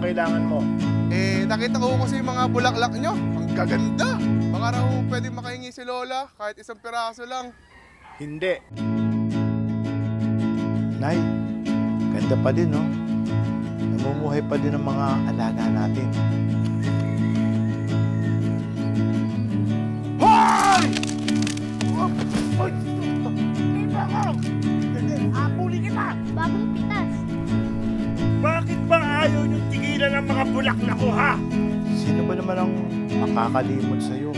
kailangan mo? Nakita ko kasi yung mga bulaklak nyo. Ang gaganda. Baka raw pwede makahingi si Lola kahit isang piraso lang. Hindi. Nay, ganda pa din, no? Namumuhay pa din ang mga alaga natin. Hoy! Hoy! Kita ko! Apuli kita! Bagong pitas. Bakit ba ayaw niyong tigilan ang mga bulaklak ko, ha? Sino ba naman ang makakalimot sa'yo?